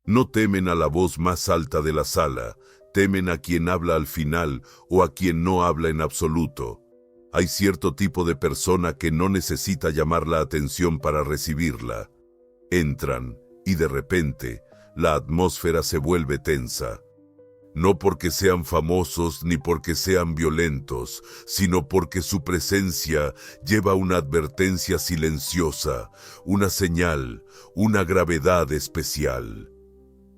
No temen a la voz más alta de la sala, temen a quien habla al final o a quien no habla en absoluto. Hay cierto tipo de persona que no necesita llamar la atención para recibirla. Entran y de repente la atmósfera se vuelve tensa. No porque sean famosos ni porque sean violentos, sino porque su presencia lleva una advertencia silenciosa, una señal, una gravedad especial.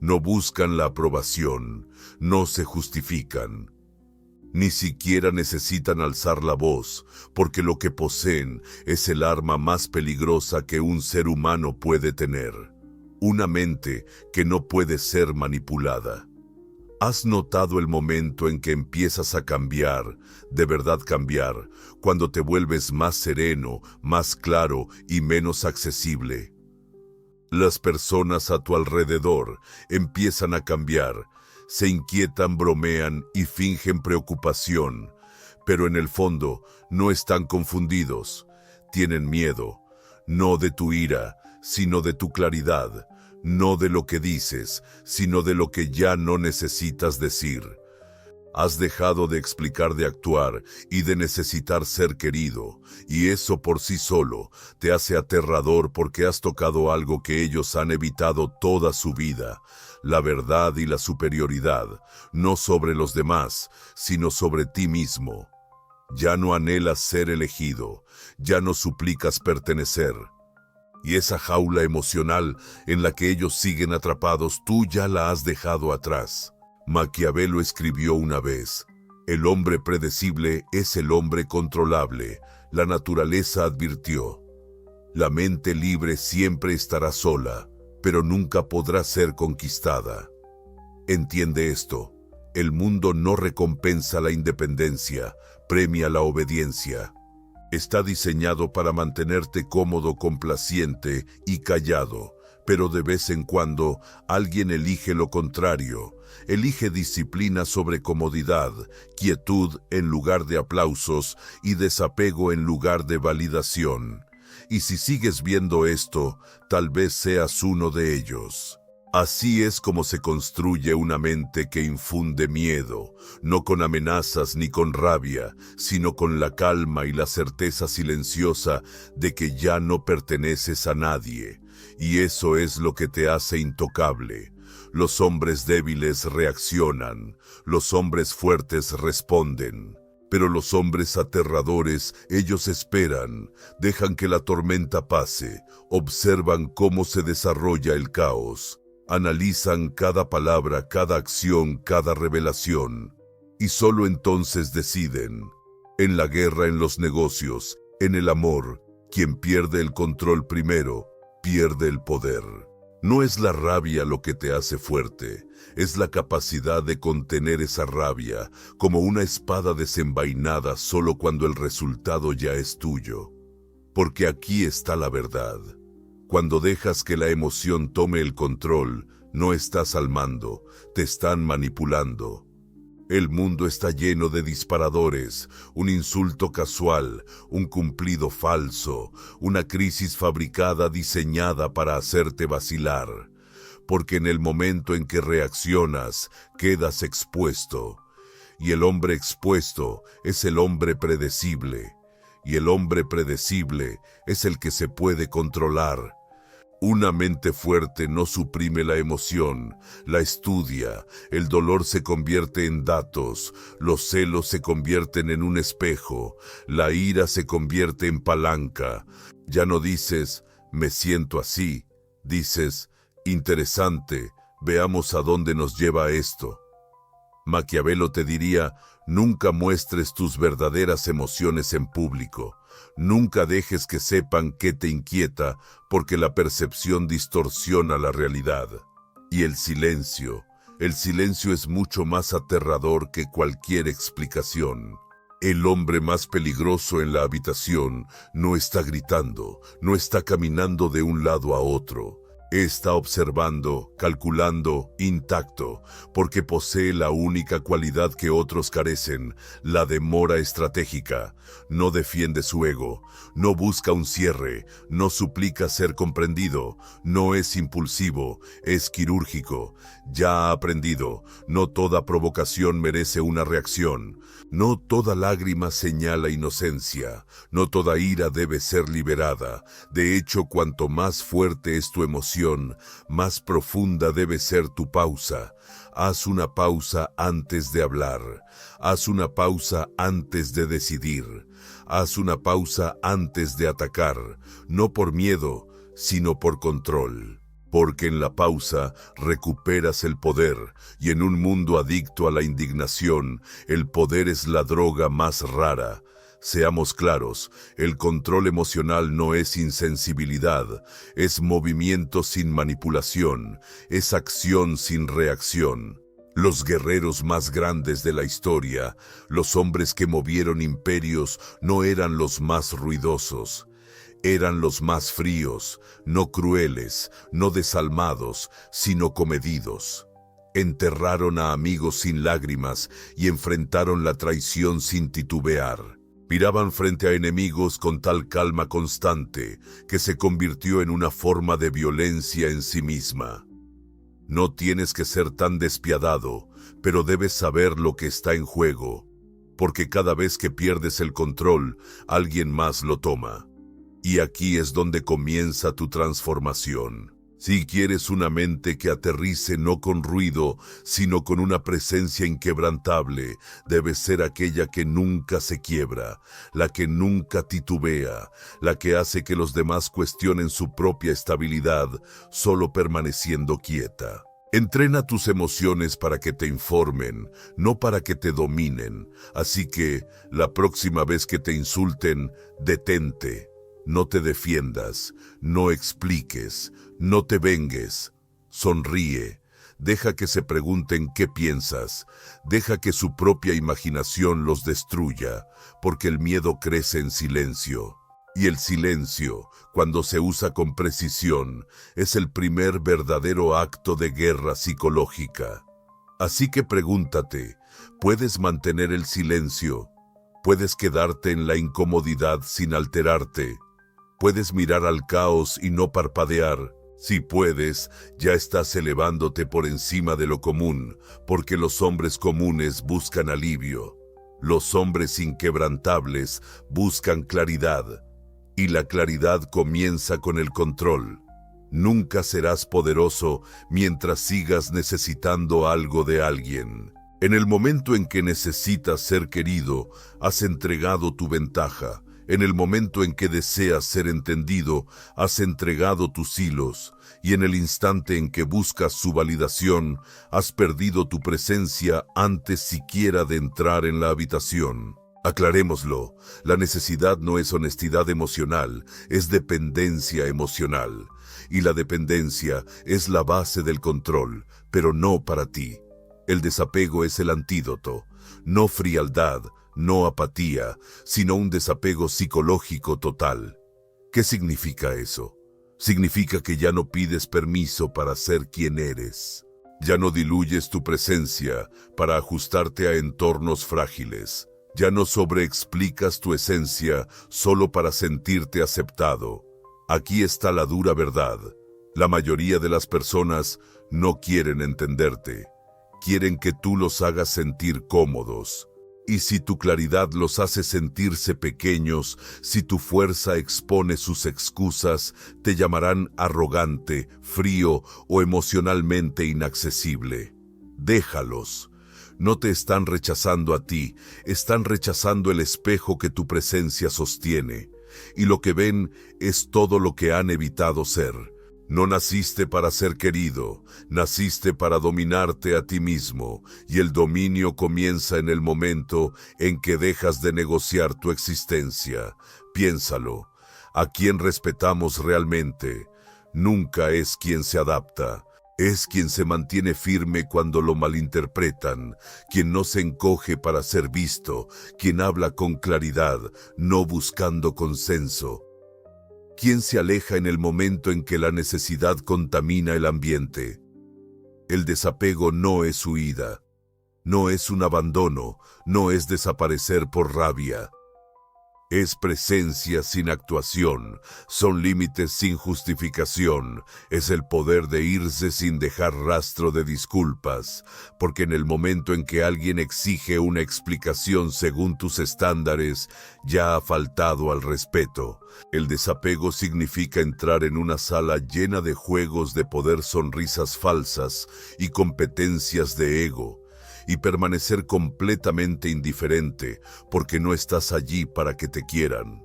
No buscan la aprobación, no se justifican. Ni siquiera necesitan alzar la voz, porque lo que poseen es el arma más peligrosa que un ser humano puede tener. Una mente que no puede ser manipulada. ¿Has notado el momento en que empiezas a cambiar, de verdad cambiar, cuando te vuelves más sereno, más claro y menos accesible? Las personas a tu alrededor empiezan a cambiar, se inquietan, bromean y fingen preocupación, pero en el fondo no están confundidos, tienen miedo, no de tu ira, sino de tu claridad. No de lo que dices, sino de lo que ya no necesitas decir. Has dejado de explicar, de actuar y de necesitar ser querido, y eso por sí solo te hace aterrador porque has tocado algo que ellos han evitado toda su vida, la verdad y la superioridad, no sobre los demás, sino sobre ti mismo. Ya no anhelas ser elegido, ya no suplicas pertenecer. Y esa jaula emocional en la que ellos siguen atrapados, tú ya la has dejado atrás. Maquiavelo escribió una vez: el hombre predecible es el hombre controlable. La naturaleza advirtió: la mente libre siempre estará sola, pero nunca podrá ser conquistada. Entiende esto: el mundo no recompensa la independencia, premia la obediencia. Está diseñado para mantenerte cómodo, complaciente y callado, pero de vez en cuando alguien elige lo contrario, elige disciplina sobre comodidad, quietud en lugar de aplausos y desapego en lugar de validación. Y si sigues viendo esto, tal vez seas uno de ellos. Así es como se construye una mente que infunde miedo, no con amenazas ni con rabia, sino con la calma y la certeza silenciosa de que ya no perteneces a nadie. Y eso es lo que te hace intocable. Los hombres débiles reaccionan, los hombres fuertes responden. Pero los hombres aterradores, ellos esperan, dejan que la tormenta pase, observan cómo se desarrolla el caos. Analizan cada palabra, cada acción, cada revelación, y solo entonces deciden. En la guerra, en los negocios, en el amor, quien pierde el control primero, pierde el poder. No es la rabia lo que te hace fuerte, es la capacidad de contener esa rabia, como una espada desenvainada solo cuando el resultado ya es tuyo. Porque aquí está la verdad. Cuando dejas que la emoción tome el control, no estás al mando, te están manipulando. El mundo está lleno de disparadores, un insulto casual, un cumplido falso, una crisis fabricada diseñada para hacerte vacilar. Porque en el momento en que reaccionas, quedas expuesto. Y el hombre expuesto es el hombre predecible. Y el hombre predecible es el que se puede controlar. Una mente fuerte no suprime la emoción, la estudia, el dolor se convierte en datos, los celos se convierten en un espejo, la ira se convierte en palanca. Ya no dices, me siento así, dices, interesante, veamos a dónde nos lleva esto. Maquiavelo te diría, nunca muestres tus verdaderas emociones en público. Nunca dejes que sepan qué te inquieta, porque la percepción distorsiona la realidad. Y el silencio es mucho más aterrador que cualquier explicación. El hombre más peligroso en la habitación no está gritando, no está caminando de un lado a otro. Está observando, calculando, intacto, porque posee la única cualidad que otros carecen, la demora estratégica. No defiende su ego, no busca un cierre, no suplica ser comprendido, no es impulsivo, es quirúrgico. Ya ha aprendido, no toda provocación merece una reacción, no toda lágrima señala inocencia, no toda ira debe ser liberada. De hecho, cuanto más fuerte es tu emoción, más profunda debe ser tu pausa. Haz una pausa antes de hablar. Haz una pausa antes de decidir. Haz una pausa antes de atacar, no por miedo, sino por control. Porque en la pausa recuperas el poder, y en un mundo adicto a la indignación, el poder es la droga más rara. Seamos claros, el control emocional no es insensibilidad, es movimiento sin manipulación, es acción sin reacción. Los guerreros más grandes de la historia, los hombres que movieron imperios, no eran los más ruidosos. Eran los más fríos, no crueles, no desalmados, sino comedidos. Enterraron a amigos sin lágrimas y enfrentaron la traición sin titubear. Miraban frente a enemigos con tal calma constante que se convirtió en una forma de violencia en sí misma. No tienes que ser tan despiadado, pero debes saber lo que está en juego, porque cada vez que pierdes el control, alguien más lo toma. Y aquí es donde comienza tu transformación. Si quieres una mente que aterrice no con ruido, sino con una presencia inquebrantable, debes ser aquella que nunca se quiebra, la que nunca titubea, la que hace que los demás cuestionen su propia estabilidad, solo permaneciendo quieta. Entrena tus emociones para que te informen, no para que te dominen. Así que, la próxima vez que te insulten, detente. No te defiendas, no expliques, no te vengues. Sonríe, deja que se pregunten qué piensas, deja que su propia imaginación los destruya, porque el miedo crece en silencio. Y el silencio, cuando se usa con precisión, es el primer verdadero acto de guerra psicológica. Así que pregúntate, ¿puedes mantener el silencio? ¿Puedes quedarte en la incomodidad sin alterarte? ¿Puedes mirar al caos y no parpadear? Si puedes, ya estás elevándote por encima de lo común, porque los hombres comunes buscan alivio. Los hombres inquebrantables buscan claridad, y la claridad comienza con el control. Nunca serás poderoso mientras sigas necesitando algo de alguien. En el momento en que necesitas ser querido, has entregado tu ventaja. En el momento en que deseas ser entendido, has entregado tus hilos, y en el instante en que buscas su validación, has perdido tu presencia antes siquiera de entrar en la habitación. Aclarémoslo, la necesidad no es honestidad emocional, es dependencia emocional. Y la dependencia es la base del control, pero no para ti. El desapego es el antídoto, no frialdad, no apatía, sino un desapego psicológico total. ¿Qué significa eso? Significa que ya no pides permiso para ser quien eres. Ya no diluyes tu presencia para ajustarte a entornos frágiles. Ya no sobreexplicas tu esencia solo para sentirte aceptado. Aquí está la dura verdad. La mayoría de las personas no quieren entenderte. Quieren que tú los hagas sentir cómodos. Y si tu claridad los hace sentirse pequeños, si tu fuerza expone sus excusas, te llamarán arrogante, frío o emocionalmente inaccesible. Déjalos. No te están rechazando a ti, están rechazando el espejo que tu presencia sostiene. Y lo que ven es todo lo que han evitado ser. No naciste para ser querido, naciste para dominarte a ti mismo, y el dominio comienza en el momento en que dejas de negociar tu existencia. Piénsalo, ¿a quién respetamos realmente? Nunca es quien se adapta, es quien se mantiene firme cuando lo malinterpretan, quien no se encoge para ser visto, quien habla con claridad, no buscando consenso. ¿Quién se aleja en el momento en que la necesidad contamina el ambiente? El desapego no es huida, no es un abandono, no es desaparecer por rabia. Es presencia sin actuación, son límites sin justificación, es el poder de irse sin dejar rastro de disculpas, porque en el momento en que alguien exige una explicación según tus estándares, ya ha faltado al respeto. El desapego significa entrar en una sala llena de juegos de poder, sonrisas falsas y competencias de ego, y permanecer completamente indiferente, porque no estás allí para que te quieran.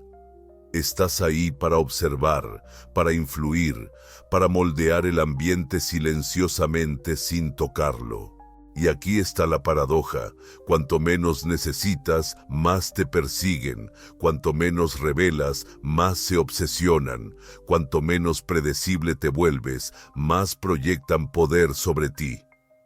Estás ahí para observar, para influir, para moldear el ambiente silenciosamente sin tocarlo. Y aquí está la paradoja: cuanto menos necesitas, más te persiguen; cuanto menos revelas, más se obsesionan; cuanto menos predecible te vuelves, más proyectan poder sobre ti.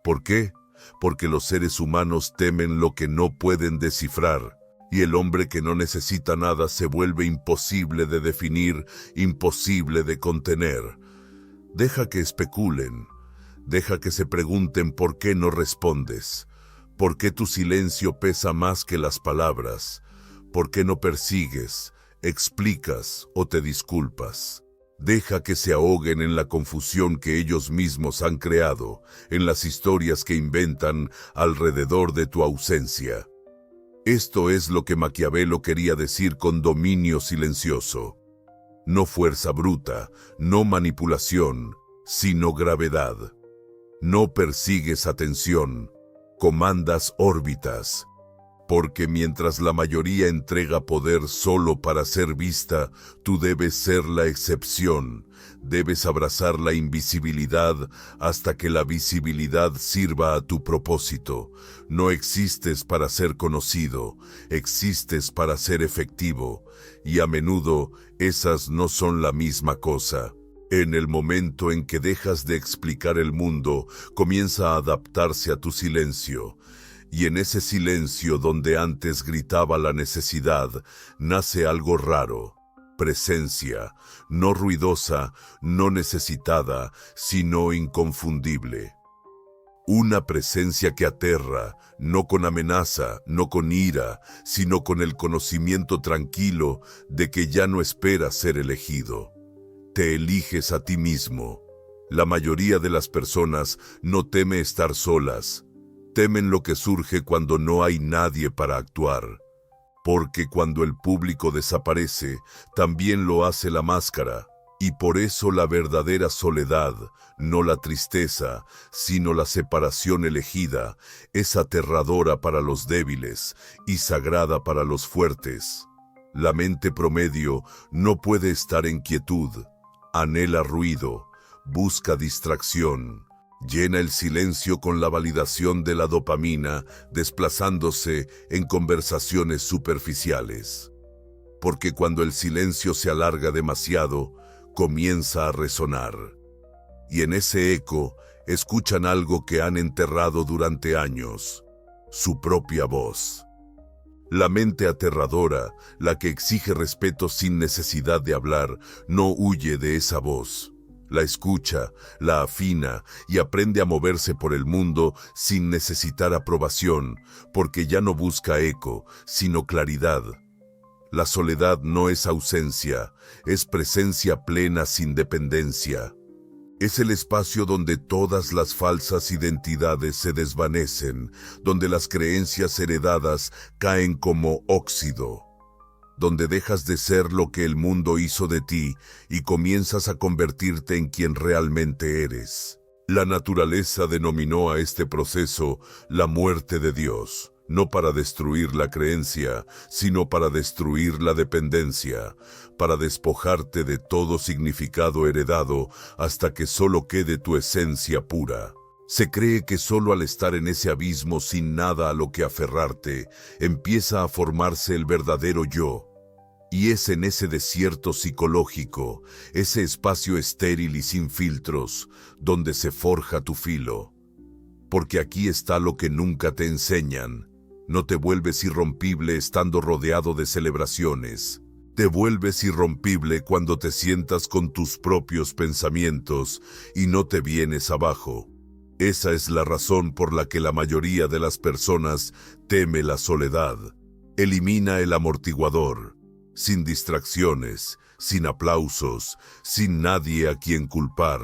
¿Por qué? Porque los seres humanos temen lo que no pueden descifrar, y el hombre que no necesita nada se vuelve imposible de definir, imposible de contener. Deja que especulen, deja que se pregunten por qué no respondes, por qué tu silencio pesa más que las palabras, por qué no persigues, explicas o te disculpas. Deja que se ahoguen en la confusión que ellos mismos han creado, en las historias que inventan alrededor de tu ausencia. Esto es lo que Maquiavelo quería decir con dominio silencioso. No fuerza bruta, no manipulación, sino gravedad. No persigues atención, comandas órbitas. Porque mientras la mayoría entrega poder solo para ser vista, tú debes ser la excepción. Debes abrazar la invisibilidad hasta que la visibilidad sirva a tu propósito. No existes para ser conocido, existes para ser efectivo. Y a menudo esas no son la misma cosa. En el momento en que dejas de explicar el mundo, comienza a adaptarse a tu silencio. Y en ese silencio donde antes gritaba la necesidad, nace algo raro: presencia, no ruidosa, no necesitada, sino inconfundible. Una presencia que aterra, no con amenaza, no con ira, sino con el conocimiento tranquilo de que ya no esperas ser elegido. Te eliges a ti mismo. La mayoría de las personas no teme estar solas. Temen lo que surge cuando no hay nadie para actuar. Porque cuando el público desaparece, también lo hace la máscara. Y por eso la verdadera soledad, no la tristeza, sino la separación elegida, es aterradora para los débiles y sagrada para los fuertes. La mente promedio no puede estar en quietud, anhela ruido, busca distracción. Llena el silencio con la validación de la dopamina, desplazándose en conversaciones superficiales. Porque cuando el silencio se alarga demasiado, comienza a resonar. Y en ese eco, escuchan algo que han enterrado durante años: su propia voz. La mente aterradora, la que exige respeto sin necesidad de hablar, no huye de esa voz. La escucha, la afina y aprende a moverse por el mundo sin necesitar aprobación, porque ya no busca eco, sino claridad. La soledad no es ausencia, es presencia plena sin dependencia. Es el espacio donde todas las falsas identidades se desvanecen, donde las creencias heredadas caen como óxido, donde dejas de ser lo que el mundo hizo de ti y comienzas a convertirte en quien realmente eres. La naturaleza denominó a este proceso la muerte de Dios, no para destruir la creencia, sino para destruir la dependencia, para despojarte de todo significado heredado hasta que solo quede tu esencia pura. Se cree que solo al estar en ese abismo sin nada a lo que aferrarte, empieza a formarse el verdadero yo. Y es en ese desierto psicológico, ese espacio estéril y sin filtros, donde se forja tu filo. Porque aquí está lo que nunca te enseñan. No te vuelves irrompible estando rodeado de celebraciones. Te vuelves irrompible cuando te sientas con tus propios pensamientos y no te vienes abajo. Esa es la razón por la que la mayoría de las personas teme la soledad. Elimina el amortiguador, sin distracciones, sin aplausos, sin nadie a quien culpar.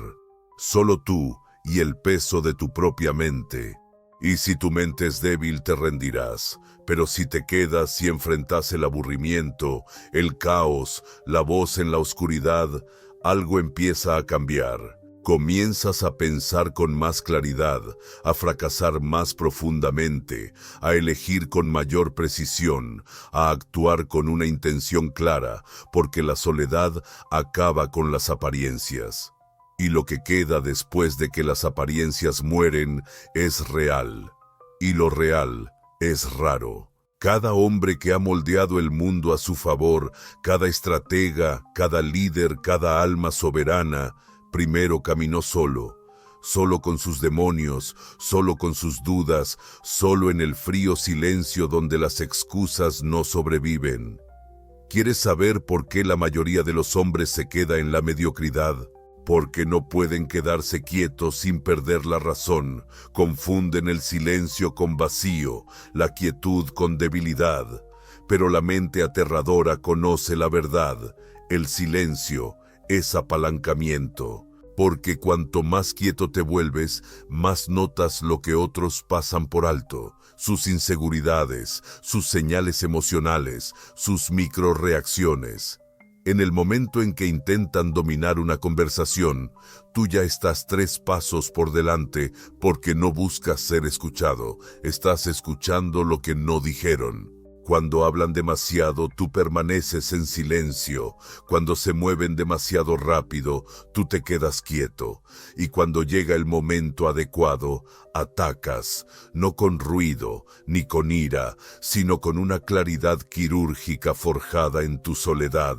Solo tú y el peso de tu propia mente. Y si tu mente es débil te rendirás, pero si te quedas y enfrentas el aburrimiento, el caos, la voz en la oscuridad, algo empieza a cambiar. Comienzas a pensar con más claridad, a fracasar más profundamente, a elegir con mayor precisión, a actuar con una intención clara, porque la soledad acaba con las apariencias. Y lo que queda después de que las apariencias mueren es real. Y lo real es raro. Cada hombre que ha moldeado el mundo a su favor, cada estratega, cada líder, cada alma soberana, primero caminó solo, solo con sus demonios, solo con sus dudas, solo en el frío silencio donde las excusas no sobreviven. ¿Quieres saber por qué la mayoría de los hombres se queda en la mediocridad? Porque no pueden quedarse quietos sin perder la razón, confunden el silencio con vacío, la quietud con debilidad. Pero la mente aterradora conoce la verdad, el silencio es apalancamiento, porque cuanto más quieto te vuelves, más notas lo que otros pasan por alto, sus inseguridades, sus señales emocionales, sus microreacciones. En el momento en que intentan dominar una conversación, tú ya estás 3 pasos por delante porque no buscas ser escuchado, estás escuchando lo que no dijeron. Cuando hablan demasiado, tú permaneces en silencio. Cuando se mueven demasiado rápido, tú te quedas quieto. Y cuando llega el momento adecuado, atacas, no con ruido ni con ira, sino con una claridad quirúrgica forjada en tu soledad.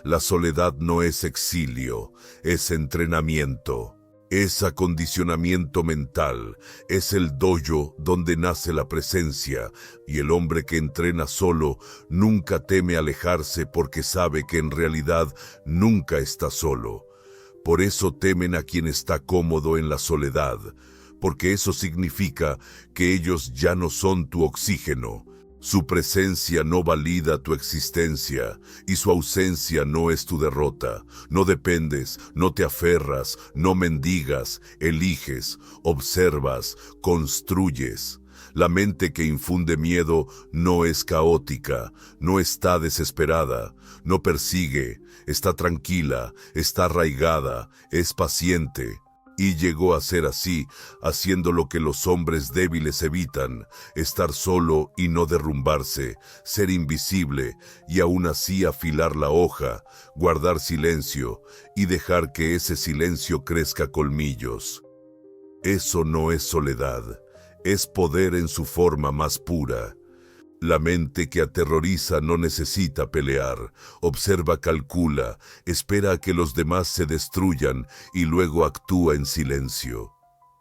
La soledad no es exilio, es entrenamiento. Es acondicionamiento mental, es el dojo donde nace la presencia, y el hombre que entrena solo nunca teme alejarse porque sabe que en realidad nunca está solo. Por eso temen a quien está cómodo en la soledad, porque eso significa que ellos ya no son tu oxígeno. Su presencia no valida tu existencia y su ausencia no es tu derrota. No dependes, no te aferras, no mendigas, eliges, observas, construyes. La mente que infunde miedo no es caótica, no está desesperada, no persigue, está tranquila, está arraigada, es paciente. Y llegó a ser así, haciendo lo que los hombres débiles evitan, estar solo y no derrumbarse, ser invisible y aún así afilar la hoja, guardar silencio y dejar que ese silencio crezca colmillos. Eso no es soledad, es poder en su forma más pura. La mente que aterroriza no necesita pelear, observa, calcula, espera a que los demás se destruyan y luego actúa en silencio.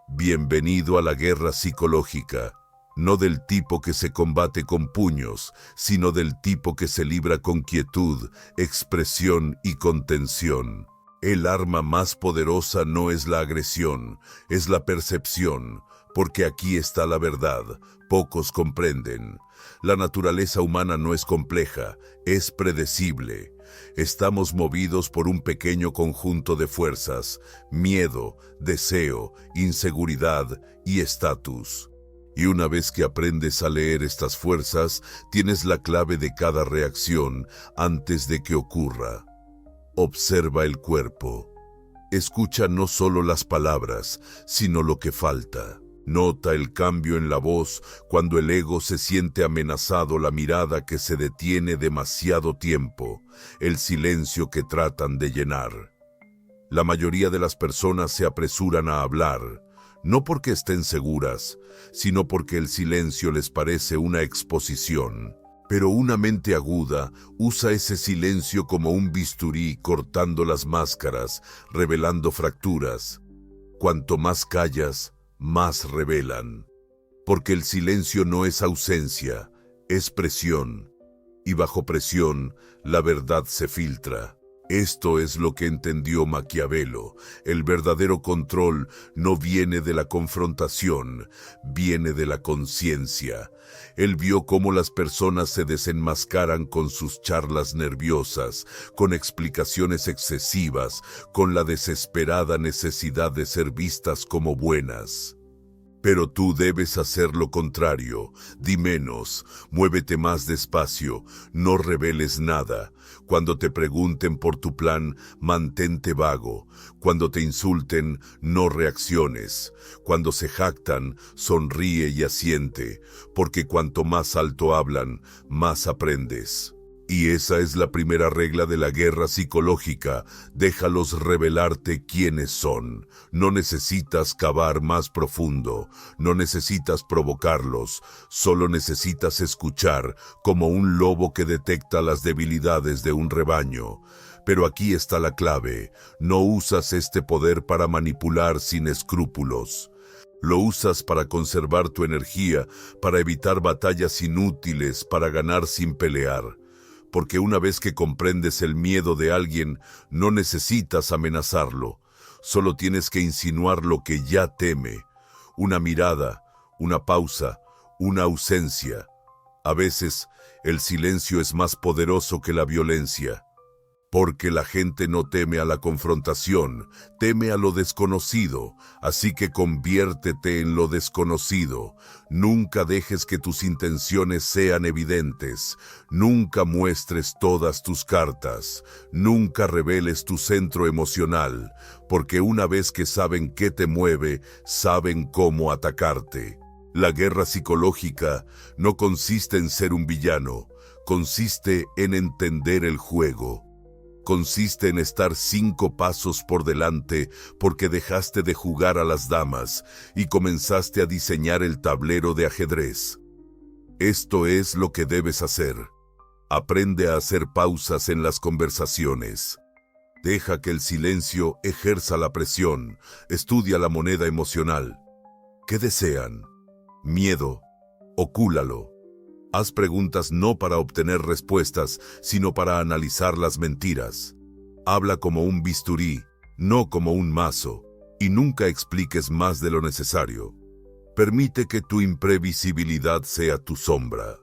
Bienvenido a la guerra psicológica, no del tipo que se combate con puños, sino del tipo que se libra con quietud, expresión y contención. El arma más poderosa no es la agresión, es la percepción, porque aquí está la verdad, pocos comprenden. La naturaleza humana no es compleja, es predecible. Estamos movidos por un pequeño conjunto de fuerzas, miedo, deseo, inseguridad y estatus. Y una vez que aprendes a leer estas fuerzas, tienes la clave de cada reacción antes de que ocurra. Observa el cuerpo. Escucha no solo las palabras, sino lo que falta. Nota el cambio en la voz cuando el ego se siente amenazado, la mirada que se detiene demasiado tiempo, el silencio que tratan de llenar. La mayoría de las personas se apresuran a hablar, no porque estén seguras, sino porque el silencio les parece una exposición. Pero una mente aguda usa ese silencio como un bisturí cortando las máscaras, revelando fracturas. Cuanto más callas, más revelan. Porque el silencio no es ausencia, es presión. y bajo presión, la verdad se filtra. Esto es lo que entendió Maquiavelo. El verdadero control no viene de la confrontación, viene de la conciencia. Él vio cómo las personas se desenmascaran con sus charlas nerviosas, con explicaciones excesivas, con la desesperada necesidad de ser vistas como buenas. Pero tú debes hacer lo contrario, di menos, muévete más despacio, no reveles nada. Cuando te pregunten por tu plan, mantente vago. Cuando te insulten, no reacciones. Cuando se jactan, sonríe y asiente, porque cuanto más alto hablan, más aprendes. Y esa es la primera regla de la guerra psicológica. Déjalos revelarte quiénes son. No necesitas cavar más profundo, no necesitas provocarlos, solo necesitas escuchar como un lobo que detecta las debilidades de un rebaño. Pero aquí está la clave, no usas este poder para manipular sin escrúpulos. Lo usas para conservar tu energía, para evitar batallas inútiles, para ganar sin pelear. Porque una vez que comprendes el miedo de alguien, no necesitas amenazarlo. Solo tienes que insinuar lo que ya teme. Una mirada, una pausa, una ausencia. A veces, el silencio es más poderoso que la violencia. Porque la gente no teme a la confrontación, teme a lo desconocido, así que conviértete en lo desconocido. Nunca dejes que tus intenciones sean evidentes, nunca muestres todas tus cartas, nunca reveles tu centro emocional, porque una vez que saben qué te mueve, saben cómo atacarte. La guerra psicológica no consiste en ser un villano, consiste en entender el juego. Consiste en estar 5 pasos por delante porque dejaste de jugar a las damas y comenzaste a diseñar el tablero de ajedrez. Esto es lo que debes hacer. Aprende a hacer pausas en las conversaciones. Deja que el silencio ejerza la presión. Estudia la moneda emocional. ¿Qué desean? Miedo. Ocúlalo. Haz preguntas no para obtener respuestas, sino para analizar las mentiras. Habla como un bisturí, no como un mazo, y nunca expliques más de lo necesario. Permite que tu imprevisibilidad sea tu sombra.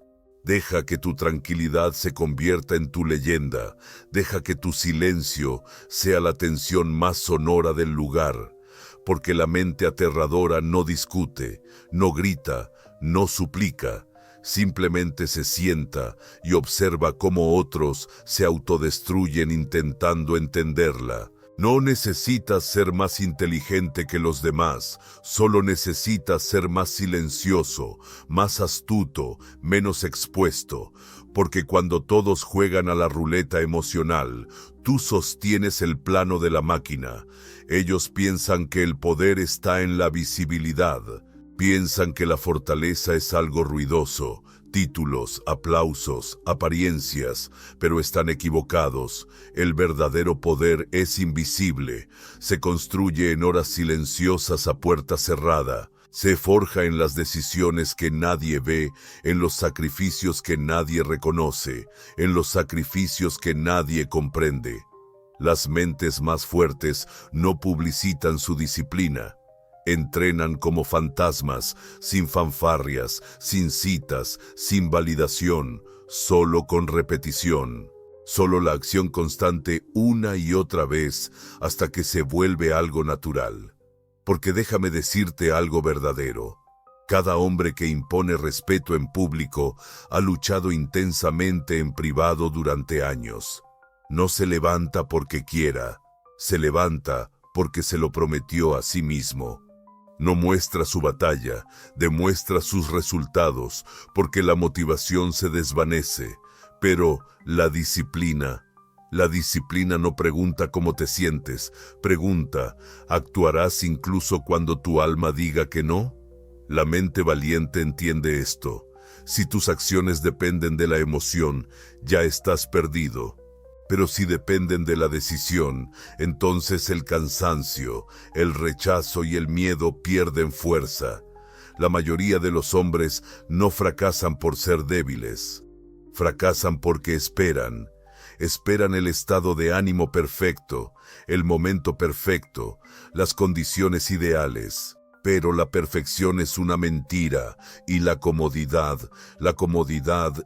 Deja que tu tranquilidad se convierta en tu leyenda. Deja que tu silencio sea la tensión más sonora del lugar. Porque la mente aterradora no discute, no grita, no suplica. Simplemente se sienta y observa cómo otros se autodestruyen intentando entenderla. No necesitas ser más inteligente que los demás, solo necesitas ser más silencioso, más astuto, menos expuesto, porque cuando todos juegan a la ruleta emocional, tú sostienes el plano de la máquina. Ellos piensan que el poder está en la visibilidad. Piensan que la fortaleza es algo ruidoso, títulos, aplausos, apariencias, pero están equivocados. El verdadero poder es invisible, se construye en horas silenciosas a puerta cerrada, se forja en las decisiones que nadie ve, en los sacrificios que nadie reconoce, en los sacrificios que nadie comprende. Las mentes más fuertes no publicitan su disciplina. Entrenan como fantasmas, sin fanfarrias, sin citas, sin validación, solo con repetición. Solo la acción constante una y otra vez hasta que se vuelve algo natural. Porque déjame decirte algo verdadero. Cada hombre que impone respeto en público ha luchado intensamente en privado durante años. No se levanta porque quiera, se levanta porque se lo prometió a sí mismo. No muestra su batalla, demuestra sus resultados, porque la motivación se desvanece. Pero la disciplina no pregunta cómo te sientes, pregunta, ¿actuarás incluso cuando tu alma diga que no? La mente valiente entiende esto. Si tus acciones dependen de la emoción, ya estás perdido. Pero si dependen de la decisión, entonces el cansancio, el rechazo y el miedo pierden fuerza. La mayoría de los hombres no fracasan por ser débiles. Fracasan porque esperan. Esperan el estado de ánimo perfecto, el momento perfecto, las condiciones ideales. Pero la perfección es una mentira y la comodidad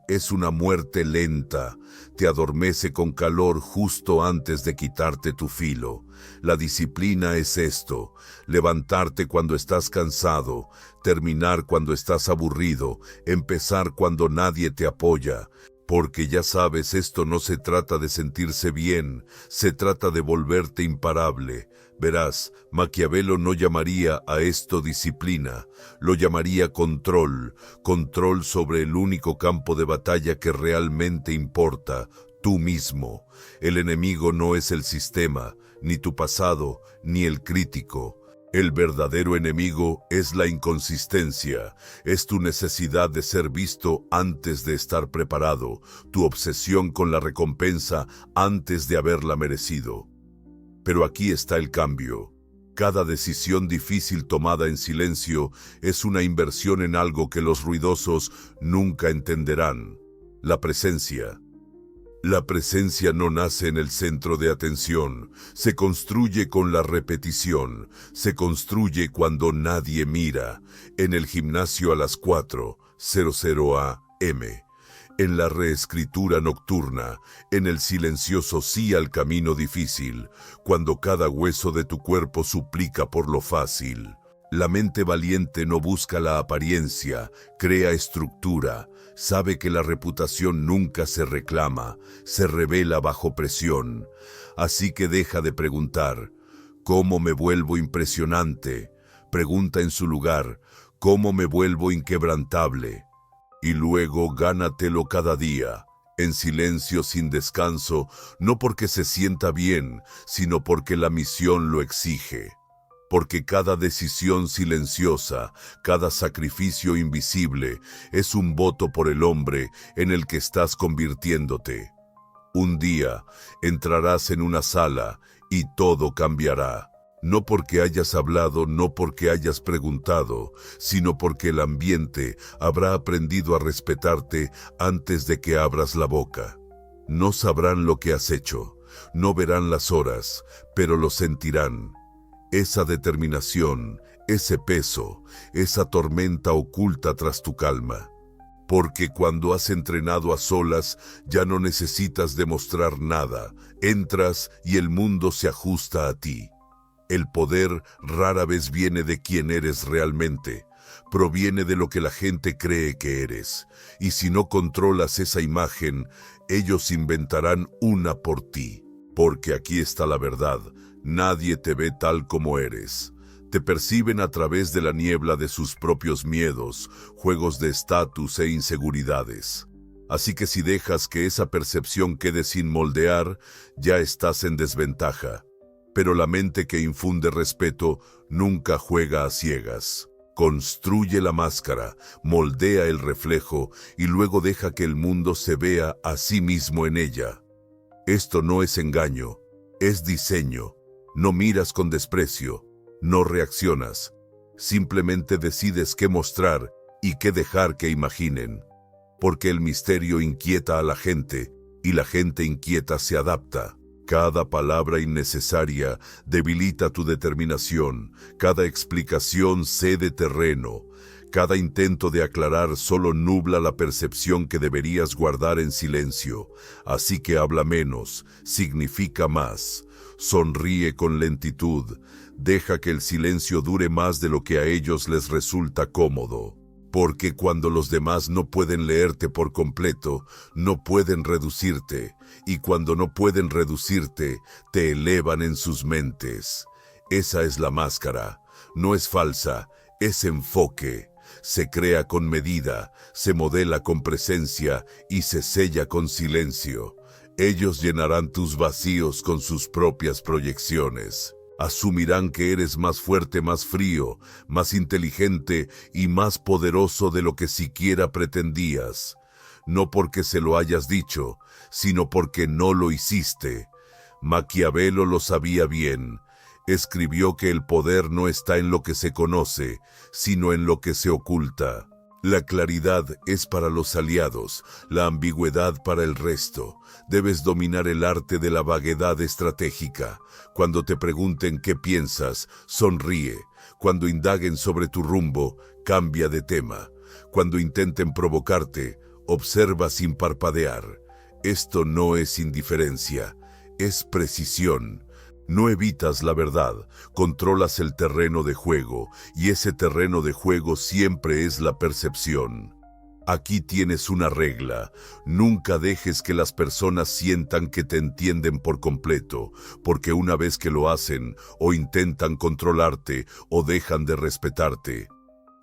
es una muerte lenta. Te adormece con calor justo antes de quitarte tu filo. La disciplina es esto: levantarte cuando estás cansado, terminar cuando estás aburrido, empezar cuando nadie te apoya. Porque ya sabes, esto no se trata de sentirse bien, se trata de volverte imparable. Verás, Maquiavelo no llamaría a esto disciplina, lo llamaría control, control sobre el único campo de batalla que realmente importa, tú mismo. El enemigo no es el sistema, ni tu pasado, ni el crítico. El verdadero enemigo es la inconsistencia, es tu necesidad de ser visto antes de estar preparado, tu obsesión con la recompensa antes de haberla merecido. Pero aquí está el cambio. Cada decisión difícil tomada en silencio es una inversión en algo que los ruidosos nunca entenderán: la presencia. La presencia no nace en el centro de atención, se construye con la repetición, se construye cuando nadie mira, en el gimnasio a las 4:00 a.m., en la reescritura nocturna, en el silencioso sí al camino difícil, cuando cada hueso de tu cuerpo suplica por lo fácil. La mente valiente no busca la apariencia, crea estructura. Sabe que la reputación nunca se reclama, se revela bajo presión. Así que deja de preguntar: ¿cómo me vuelvo impresionante? Pregunta en su lugar: ¿cómo me vuelvo inquebrantable? Y luego gánatelo cada día, en silencio, sin descanso, no porque se sienta bien, sino porque la misión lo exige. Porque cada decisión silenciosa, cada sacrificio invisible, es un voto por el hombre en el que estás convirtiéndote. Un día entrarás en una sala y todo cambiará. No porque hayas hablado, no porque hayas preguntado, sino porque el ambiente habrá aprendido a respetarte antes de que abras la boca. No sabrán lo que has hecho, no verán las horas, pero lo sentirán. Esa determinación, ese peso, esa tormenta oculta tras tu calma. Porque cuando has entrenado a solas, ya no necesitas demostrar nada. Entras y el mundo se ajusta a ti. El poder rara vez viene de quién eres realmente. Proviene de lo que la gente cree que eres. Y si no controlas esa imagen, ellos inventarán una por ti. Porque aquí está la verdad: nadie te ve tal como eres. Te perciben a través de la niebla de sus propios miedos, juegos de estatus e inseguridades. Así que si dejas que esa percepción quede sin moldear, ya estás en desventaja. Pero la mente que infunde respeto nunca juega a ciegas. Construye la máscara, moldea el reflejo y luego deja que el mundo se vea a sí mismo en ella. Esto no es engaño, es diseño. No miras con desprecio, no reaccionas. Simplemente decides qué mostrar y qué dejar que imaginen. Porque el misterio inquieta a la gente y la gente inquieta se adapta. Cada palabra innecesaria debilita tu determinación, cada explicación cede terreno, cada intento de aclarar solo nubla la percepción que deberías guardar en silencio. Así que habla menos, significa más. Sonríe con lentitud, deja que el silencio dure más de lo que a ellos les resulta cómodo. Porque cuando los demás no pueden leerte por completo, no pueden reducirte, y cuando no pueden reducirte, te elevan en sus mentes. Esa es la máscara, no es falsa, es enfoque. Se crea con medida, se modela con presencia y se sella con silencio. Ellos llenarán tus vacíos con sus propias proyecciones. Asumirán que eres más fuerte, más frío, más inteligente y más poderoso de lo que siquiera pretendías. No porque se lo hayas dicho, sino porque no lo hiciste. Maquiavelo lo sabía bien. Escribió que el poder no está en lo que se conoce, sino en lo que se oculta. La claridad es para los aliados, la ambigüedad para el resto. Debes dominar el arte de la vaguedad estratégica. Cuando te pregunten qué piensas, sonríe. Cuando indaguen sobre tu rumbo, cambia de tema. Cuando intenten provocarte, observa sin parpadear. Esto no es indiferencia, es precisión. No evitas la verdad, controlas el terreno de juego, y ese terreno de juego siempre es la percepción. Aquí tienes una regla: nunca dejes que las personas sientan que te entienden por completo, porque una vez que lo hacen, o intentan controlarte, o dejan de respetarte.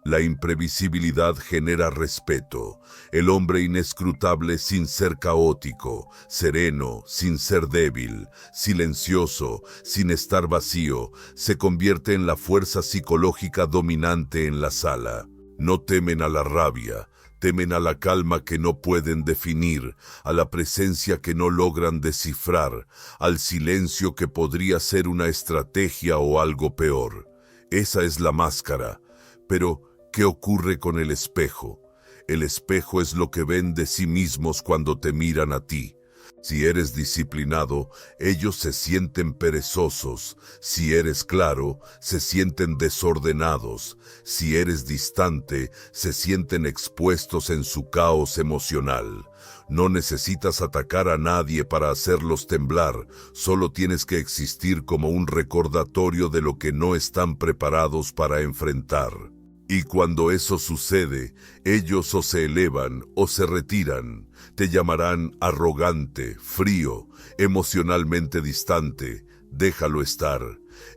La imprevisibilidad genera respeto. El hombre inescrutable sin ser caótico, sereno, sin ser débil, silencioso, sin estar vacío, se convierte en la fuerza psicológica dominante en la sala. No temen a la rabia, temen a la calma que no pueden definir, a la presencia que no logran descifrar, al silencio que podría ser una estrategia o algo peor. Esa es la máscara. Pero, ¿qué ocurre con el espejo? El espejo es lo que ven de sí mismos cuando te miran a ti. Si eres disciplinado, ellos se sienten perezosos. Si eres claro, se sienten desordenados. Si eres distante, se sienten expuestos en su caos emocional. No necesitas atacar a nadie para hacerlos temblar, solo tienes que existir como un recordatorio de lo que no están preparados para enfrentar. Y cuando eso sucede, ellos o se elevan o se retiran. Te llamarán arrogante, frío, emocionalmente distante. Déjalo estar.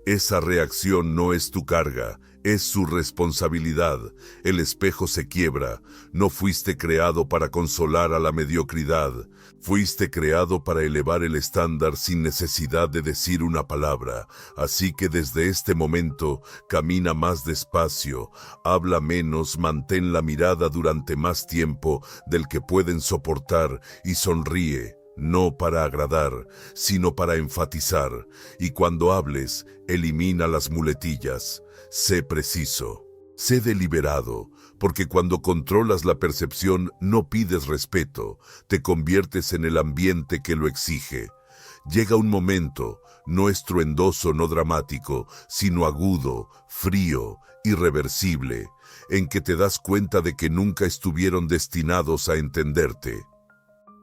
Esa reacción no es tu carga, es su responsabilidad. El espejo se quiebra. No fuiste creado para consolar a la mediocridad. Fuiste creado para elevar el estándar sin necesidad de decir una palabra. Así que desde este momento, camina más despacio, habla menos, mantén la mirada durante más tiempo del que pueden soportar y sonríe. No para agradar, sino para enfatizar. Y cuando hables, elimina las muletillas. Sé preciso. Sé deliberado, porque cuando controlas la percepción no pides respeto, te conviertes en el ambiente que lo exige. Llega un momento, no estruendoso, no dramático, sino agudo, frío, irreversible, en que te das cuenta de que nunca estuvieron destinados a entenderte.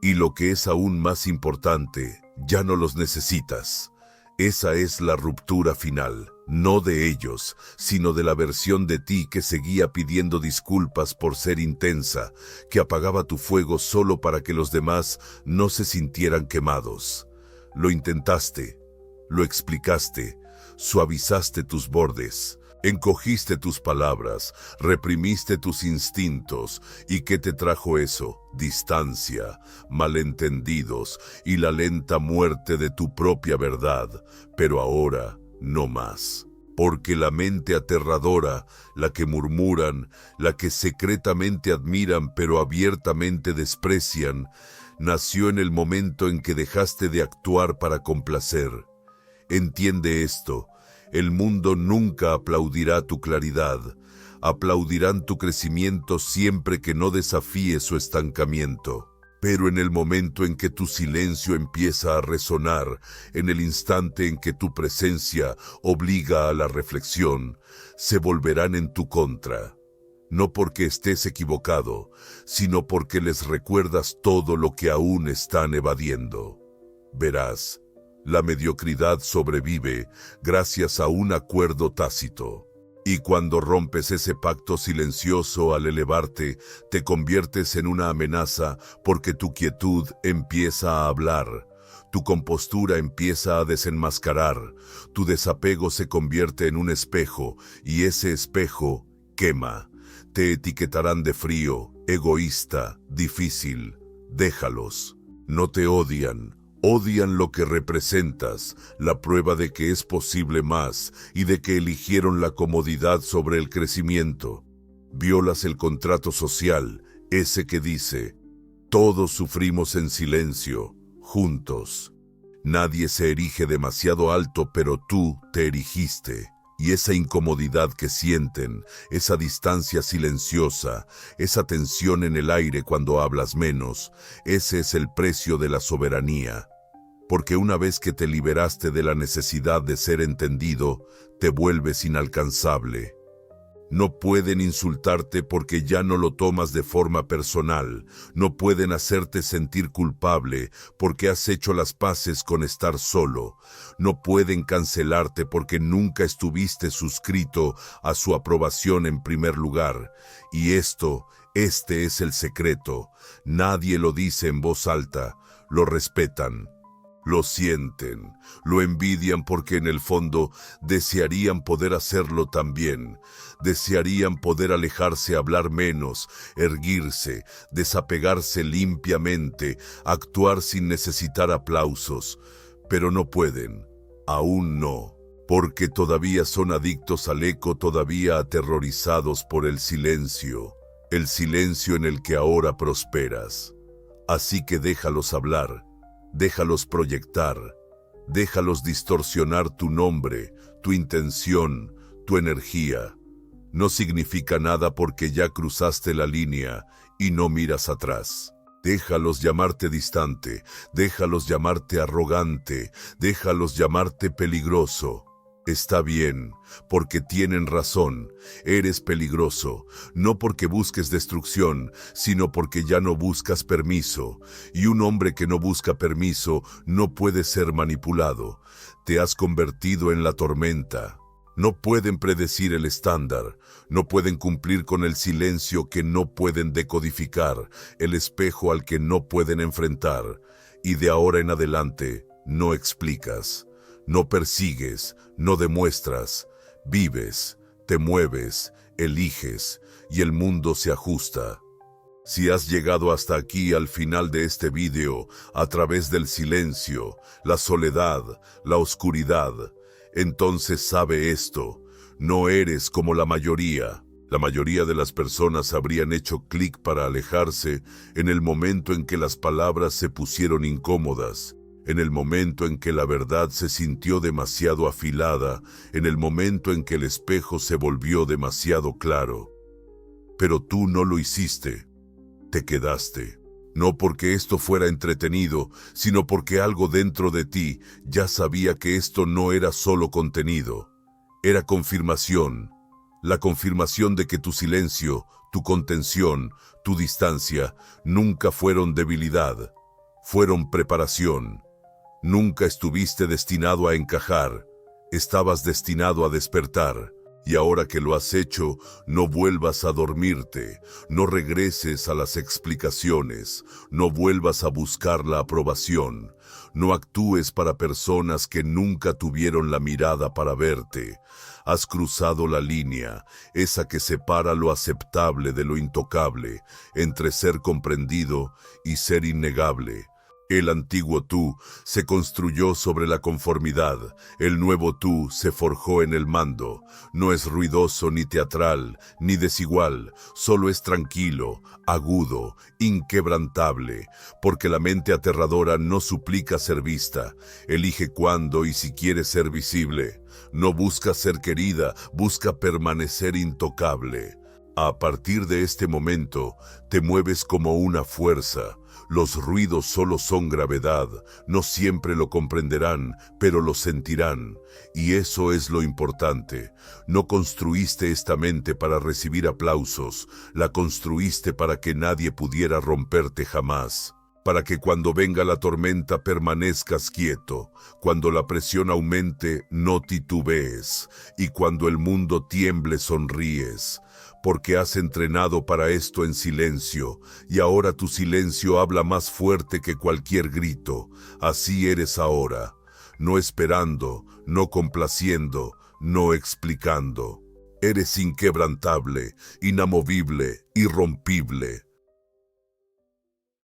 Y lo que es aún más importante, ya no los necesitas. Esa es la ruptura final, no de ellos, sino de la versión de ti que seguía pidiendo disculpas por ser intensa, que apagaba tu fuego solo para que los demás no se sintieran quemados. Lo intentaste, lo explicaste, suavizaste tus bordes. Encogiste tus palabras, reprimiste tus instintos. ¿Y qué te trajo eso? Distancia, malentendidos y la lenta muerte de tu propia verdad. Pero ahora, no más. Porque la mente aterradora, la que murmuran, la que secretamente admiran pero abiertamente desprecian, nació en el momento en que dejaste de actuar para complacer. Entiende esto. El mundo nunca aplaudirá tu claridad. Aplaudirán tu crecimiento siempre que no desafíe su estancamiento. Pero en el momento en que tu silencio empieza a resonar, en el instante en que tu presencia obliga a la reflexión, se volverán en tu contra. No porque estés equivocado, sino porque les recuerdas todo lo que aún están evadiendo. Verás, la mediocridad sobrevive gracias a un acuerdo tácito. Y cuando rompes ese pacto silencioso al elevarte, te conviertes en una amenaza porque tu quietud empieza a hablar. Tu compostura empieza a desenmascarar. Tu desapego se convierte en un espejo y ese espejo quema. Te etiquetarán de frío, egoísta, difícil. Déjalos. No te odian. Odian lo que representas, la prueba de que es posible más y de que eligieron la comodidad sobre el crecimiento. Violas el contrato social, ese que dice, todos sufrimos en silencio, juntos. Nadie se erige demasiado alto, pero tú te erigiste. Y esa incomodidad que sienten, esa distancia silenciosa, esa tensión en el aire cuando hablas menos, ese es el precio de la soberanía. Porque una vez que te liberaste de la necesidad de ser entendido, te vuelves inalcanzable. No pueden insultarte porque ya no lo tomas de forma personal. No pueden hacerte sentir culpable porque has hecho las paces con estar solo. No pueden cancelarte porque nunca estuviste suscrito a su aprobación en primer lugar. Y este es el secreto. Nadie lo dice en voz alta. Lo respetan. Lo sienten, lo envidian porque en el fondo desearían poder hacerlo también. Desearían poder alejarse, hablar menos, erguirse, desapegarse limpiamente, actuar sin necesitar aplausos. Pero no pueden, aún no, porque todavía son adictos al eco, todavía aterrorizados por el silencio en el que ahora prosperas. Así que déjalos hablar. Déjalos proyectar, déjalos distorsionar tu nombre, tu intención, tu energía. No significa nada porque ya cruzaste la línea y no miras atrás. Déjalos llamarte distante, déjalos llamarte arrogante, déjalos llamarte peligroso. Está bien, porque tienen razón, eres peligroso, no porque busques destrucción, sino porque ya no buscas permiso, y un hombre que no busca permiso no puede ser manipulado. Te has convertido en la tormenta. No pueden predecir el estándar, no pueden cumplir con el silencio que no pueden decodificar, el espejo al que no pueden enfrentar, y de ahora en adelante no explicas. No persigues, no demuestras, vives, te mueves, eliges, y el mundo se ajusta. Si has llegado hasta aquí al final de este video, a través del silencio, la soledad, la oscuridad, entonces sabe esto, no eres como la mayoría. La mayoría de las personas habrían hecho clic para alejarse en el momento en que las palabras se pusieron incómodas. En el momento en que la verdad se sintió demasiado afilada, en el momento en que el espejo se volvió demasiado claro. Pero tú no lo hiciste, te quedaste. No porque esto fuera entretenido, sino porque algo dentro de ti ya sabía que esto no era solo contenido. Era confirmación, la confirmación de que tu silencio, tu contención, tu distancia, nunca fueron debilidad, fueron preparación. Nunca estuviste destinado a encajar, estabas destinado a despertar. Y ahora que lo has hecho, no vuelvas a dormirte, no regreses a las explicaciones, no vuelvas a buscar la aprobación, no actúes para personas que nunca tuvieron la mirada para verte. Has cruzado la línea, esa que separa lo aceptable de lo intocable, entre ser comprendido y ser innegable. El antiguo tú se construyó sobre la conformidad, el nuevo tú se forjó en el mando. No es ruidoso ni teatral, ni desigual, solo es tranquilo, agudo, inquebrantable, porque la mente aterradora no suplica ser vista, elige cuándo y si quiere ser visible. No busca ser querida, busca permanecer intocable. A partir de este momento, te mueves como una fuerza. Los ruidos solo son gravedad, no siempre lo comprenderán, pero lo sentirán. Y eso es lo importante. No construiste esta mente para recibir aplausos, la construiste para que nadie pudiera romperte jamás. Para que cuando venga la tormenta permanezcas quieto, cuando la presión aumente no titubees, y cuando el mundo tiemble sonríes. Porque has entrenado para esto en silencio, y ahora tu silencio habla más fuerte que cualquier grito. Así eres ahora, no esperando, no complaciendo, no explicando. Eres inquebrantable, inamovible, irrompible.